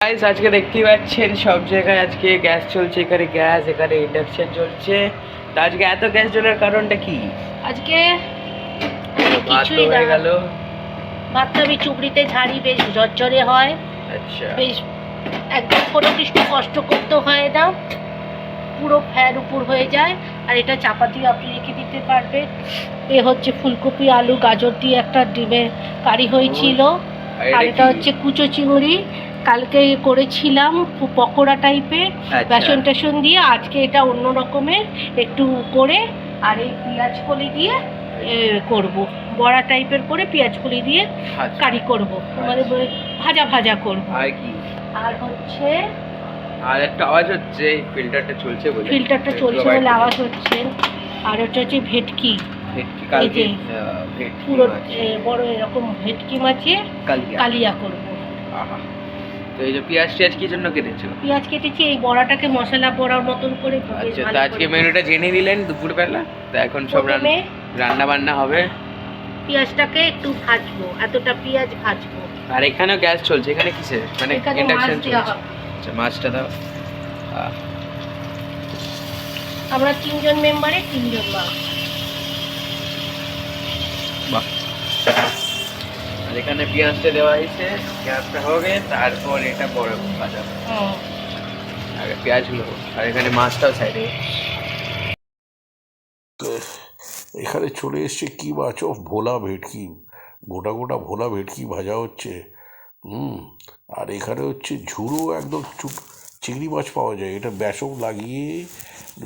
Guys আজকে দেখতেই পাচ্ছেন সব জায়গায় আজকে গ্যাস চলছে, এখানে গ্যাস, এখানে ইন্ডাকশন চলছে। তো আজকে এত গ্যাস জ্বলার কারণটা কি? আজকে ভাত তো কিছুই না, হয়ে গেল। ভাতটা আমি চুবড়িতে ঝাড়ি, বেশ ঝরঝরে হয়, আচ্ছা, বেশ একদম কোনো কিছু কষ্ট করতে হয় না, পুরো ফ্যান উপর হয়ে যায়। আর এটা চাপা দিয়ে আপনি রেখে দিতে পারবেন। এ হচ্ছে ফুলকপি, আলু, গাজর দিয়ে একটা ডিমের কারি হয়েছিল। আর এটা হচ্ছে কুচো চিংড়ি, কালকে করেছিলাম পকোড়া টাইপের, বেসন টেসন দিয়ে। আজকে এটা অন্য রকমের একটু করে, আর এই পেঁয়াজ কলি দিয়ে করব, বড়া টাইপের করে পেঁয়াজ কলি দিয়ে কারি করব, মানে ভাজা ভাজা করব। আর কি? আর হচ্ছে আর একটা আওয়াজ হচ্ছে, ফিল্টারটা চলছে বলে। ফিল্টারটা চলছে বলে আওয়াজ হচ্ছে। আর ওটা হচ্ছে ভেটকি, এই যে পুরো বড় এরকম ভেটকি মাছের কালিয়া করব। তো এই যে পেঁয়াজ টিয়াজ কি জন্য কেটেছো? পেঁয়াজ কেটেছি এই বড়াটাকে মশলা বড়ার মতন করে। আচ্ছা, তো আজকে মেনুটা জেনে নিলেন দুপুরবেলা। তো এখন সব রান্না বান্না হবে। পেঁয়াজটাকে একটু ভাজবো, এতটা পেঁয়াজ ভাজবো। আর এখানেও গ্যাস চলছে, এখানে কিসের? মানে ইন্ডাকশন চলছে। আচ্ছা, মাছটা দাও। আমরা 3জন মেম্বারে 3জন মাছ। বাহ। আর এখানে পেঁয়াজটা দেওয়া হয়েছে, পেঁয়াজটা হবে, তারপর এটা বড় ভাজা হবে। আগে পেঁয়াজগুলো, আর এখানে মাছটাও সাইডে। এখানে চলে এসছে কি মাছ? ভোলা ভেটকি, গোটা গোটা ভোলা ভেটকি ভাজা হচ্ছে। আর এখানে হচ্ছে ঝুড়ো একদম চিংড়ি মাছ পাওয়া যায়, এটা বেসন লাগিয়ে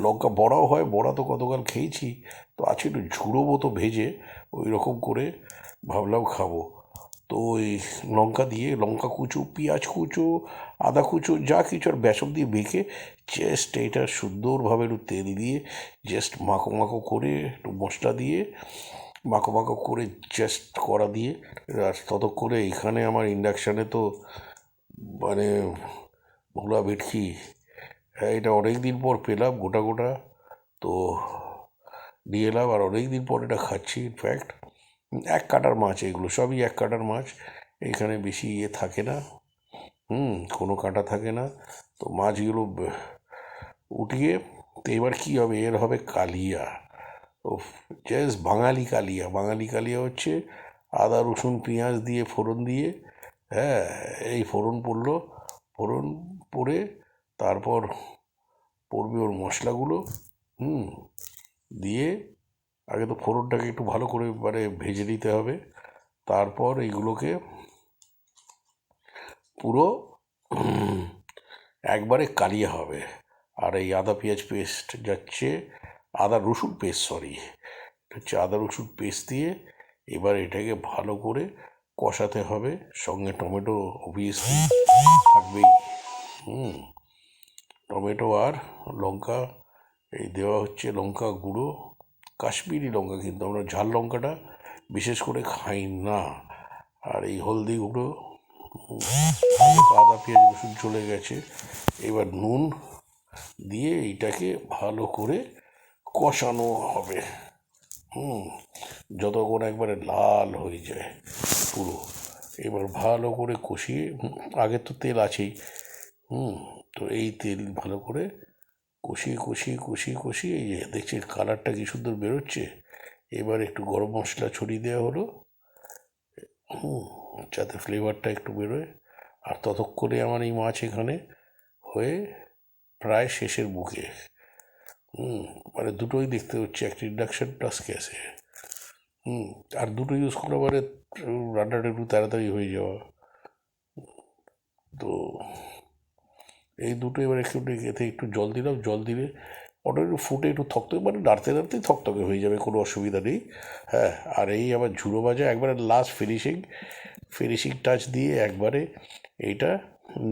লঙ্কা বড়াও হয়, বড়া তো গতকাল খেয়েছি, তো আছে একটু ঝুড়ো মতো ভেজে ওই রকম করে ভাবলাম খাবো। তো ওই লঙ্কা দিয়ে, লঙ্কা কুচো, পেঁয়াজ কুচো, আদা কুচো, যা কিছু, আর বেসন দিয়ে মেখে জাস্ট এটা সুন্দরভাবে একটু তেল দিয়ে জাস্ট মাখো মাখো করে, একটু মশলা দিয়ে মাখো মাখো করে জাস্ট করা দিয়ে। আর ততক্ষণে এখানে আমার ইন্ডাকশানে তো মানে ভোলা ভেটকি, এটা অনেক দিন পর পেলাম গোটা গোটা, তো নিয়ে এলাম। আর অনেক দিন পর এটা খাচ্ছি। ইনফ্যাক্ট এক কাটার মাছ, এগুলো সবই এক কাটার মাছ, এখানে বেশি ইয়ে থাকে না, কোনো কাঁটা থাকে না। তো মাছগুলো উঠিয়ে, তো এবার কী হবে? এর হবে কালিয়া। ও জাস্ট বাঙালি কালিয়া। বাঙালি কালিয়া হচ্ছে আদা রসুন পেঁয়াজ দিয়ে ফোড়ন দিয়ে, হ্যাঁ, এই ফোড়ন পড়লো, ফোড়ন পড়ে তারপর পড়বে ওর মশলাগুলো, দিয়ে আগে তো ফোড়নটাকে একটু ভালো করে মানে ভেজে নিতে হবে, তারপর এইগুলোকে পুরো একবারে কালিয়া হবে। আর এই আদা পেঁয়াজ পেস্ট যাচ্ছে, আদা রসুন পেস্ট, সরি, হচ্ছে আদা রসুন পেস্ট দিয়ে এবার এটাকে ভালো করে কষাতে হবে। সঙ্গে টমেটো অবভিয়াসলি থাকবেই, টমেটো আর লঙ্কা এই দেওয়া হচ্ছে, লঙ্কা গুঁড়ো, কাশ্মীরি লঙ্কা, কিন্তু আমরা ঝাল লঙ্কাটা বিশেষ করে খাই না। আর এই হলদি গুঁড়ো, আদা পেঁয়াজ রসুন চলে গেছে, এবার নুন দিয়ে এইটাকে ভালো করে কষানো হবে, যতক্ষণ একবারে লাল হয়ে যায় পুরো। এবার ভালো করে কষিয়ে, আগে তো তেল আছেই, তো এই তেল ভালো করে কষিয়ে কষিয়ে কষিয়ে কষিয়ে, এই যে দেখছি কালারটা কি সুন্দর বেরোচ্ছে। এবার একটু গরম মশলা ছড়িয়ে দেওয়া হলো, যাতে ফ্লেভারটা একটু বেরোয়। আর ততক্ষণে আমার এই মাছ এখানে হয়ে প্রায় শেষের মুখে, মানে দুটোই দেখতে হচ্ছে, একটা ইন্ডাকশান প্লাস গ্যাসে, আর দুটো ইউজ করা মানে রান্নাটা একটু তাড়াতাড়ি হয়ে যাওয়া। তো এই দুটো এবার একটু এতে একটু জল দিলাম, জল দিলে ওটা একটু ফুটে একটু থকথকে, মানে নাড়তে নাড়তেই থকথকে হয়ে যাবে, কোনো অসুবিধা নেই। হ্যাঁ, আর এই আবার ঝুড়ো ভাজা একবারে লাস্ট ফিনিশিং টাচ দিয়ে একবারে এইটা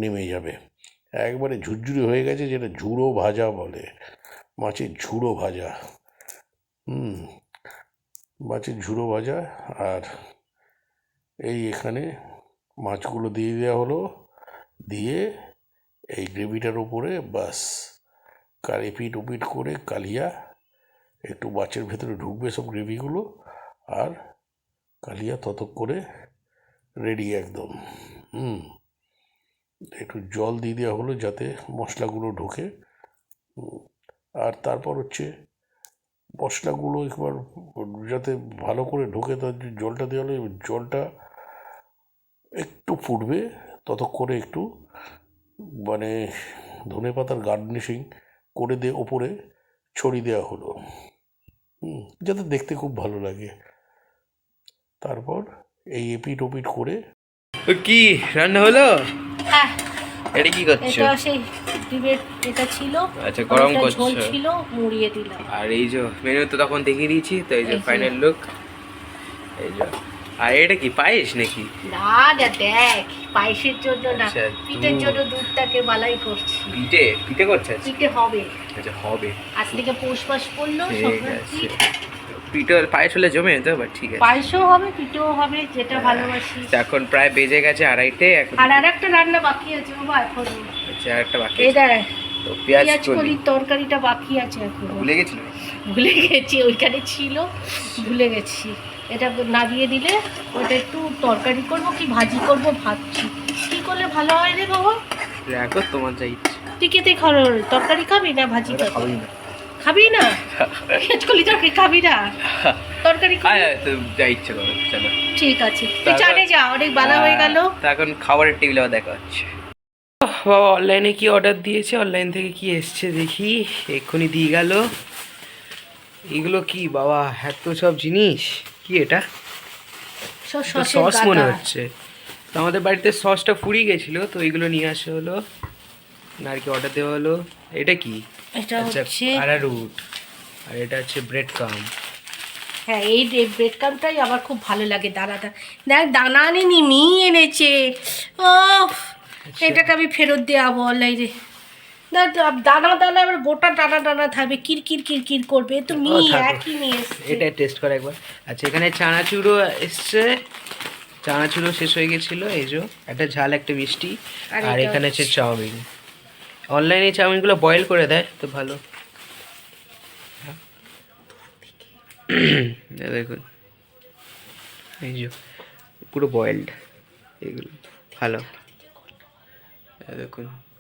নেমে যাবে, একবারে ঝুরঝুরি হয়ে গেছে, যেটা ঝুড়ো ভাজা বলে, মাছের ঝুড়ো ভাজা, মাছের ঝুড়ো ভাজা। আর এই এখানে মাছগুলো দিয়ে দেওয়া হলো, দিয়ে এই গ্রেভিটার উপরে বাস এপিট ওপিট করে কালিয়া একটু মাছের ভেতরে ঢুকবে সব গ্রেভিগুলো, আর কালিয়া তত করে রেডি একদম। একটু জল দিয়ে দেওয়া হলো যাতে মশলাগুলো ঢোকে। আর তারপর হচ্ছে মশলাগুলো একবার যাতে ভালো করে ঢোকে তার জন্য জলটা দেওয়া হলো। জলটা একটু ফুটবে, ততক্ষণে একটু মানে ধনেপাতার গার্নিশিং করে দিয়ে ওপরে ছড়িয়ে দেওয়া হলো, যাতে দেখতে খুব ভালো লাগে। তারপর এই এপিট ওপিট করে কি রান্না হলো? হ্যাঁ, এটা কি করছো? এটা সেই ডিমের এটা ছিল, আচ্ছা, গরম ওটা করছো। ঝোল ছিল, মুড়িয়ে দিলাম। আর এই যে মেনু তো তখন দেখিয়ে দিয়েছি, তো এই যে এই যে। Final look. এই যে, আর এটা কি পায়েস নাকি? না না, দেখ, পায়েসের জন্য না, আচ্ছা, পিঠের দুধ। জন্য দুধটাকে বালাই করছি। পিঠে পিঠে করছে আজকে? পিঠে হবে, আচ্ছা, হবে। আজ থেকে পৌষ মাস পড়লো, ঠিক সংক্রান্তি। আছে, পিঠে পায়েস হলে জমে যেত, বাট ঠিক আছে। পায়েসও হবে, পিঠেও হবে, যেটা ভালোবাসি। এখন প্রায় বেজে গেছে 2:30, এখন আর একটা রান্না বাকি আছে বাবা এখনো। আচ্ছা, আর একটা বাকি এই আছে। দেখ, তো পেঁয়াজ পেঁয়াজ কলি কলির তরকারিটা বাকি আছে এখনো। ভুলে গেছিল। ভুলে গেছি, ওইখানে ছিল, ভুলে গেছি। এটা নামিয়ে দিলে ওটা একটু তরকারি করব কি ভাজি করব ভাবছি, কি করলে ভালো হয় রে বাবা? দেখো তোমার যা ইচ্ছে। তুই খেতে তরকারি খাবি না ভাজি ওটা খাবি? খাবোই না। খাবি না? পেঁয়াজ কলি তরকারি খাবি না? তরকারি খাবি? তো যা ইচ্ছে করো, চলো। ঠিক আছে, তুই তারপর- জানে যা, অনেক বেলা হয়ে গেল। তো এখন খাবারের টেবিলে আবার দেখা হচ্ছে। বাবা অনলাইনে কি অর্ডার দিয়েছে, অনলাইন থেকে কি এসছে দেখি, এক্ষুনি দিয়ে গেল। এগুলো কি বাবা, এত সব জিনিস, কি এটা? সব তো সসের সস মনে গাদা। হচ্ছে। তো আমাদের বাড়িতে সসটা ফুরিয়ে গেছিলো, তো এইগুলো নিয়ে আসা হলো, আর কি অর্ডার দেওয়া হলো। এটা কি? এটা আচ্ছা, হচ্ছে, অ্যারারুট। আর এটা হচ্ছে ব্রেড কাম। হ্যাঁ, এই ব্রেড ক্রাম্বটাই আমার খুব ভালো লাগে। দানাটা দেখ, দানা আনেনি, মি এনেছে। ও, এটাকে আমি ফেরত দেওয়াবো অনলাইনে। না, দানা দানা এবার গোটা দানা দানা থাকবে, কিরকির কিরকির করবে, তো মি একই নিয়ে এসছে। এটা টেস্ট করে একবার। আচ্ছা, এখানে চানাচুরও এসছে, চানাচুরও শেষ হয়ে গেছিলো। এই যে একটা ঝাল, একটা মিষ্টি। আর আর এটা এখানে হচ্ছে হচ্ছে- চাউমিন। অনলাইনে চাউমিনগুলো বয়েল করে দেয়, তো ভালো। দেখুন, এই যে পুরো বয়েলড, এগুলো ভালো। দেখুন।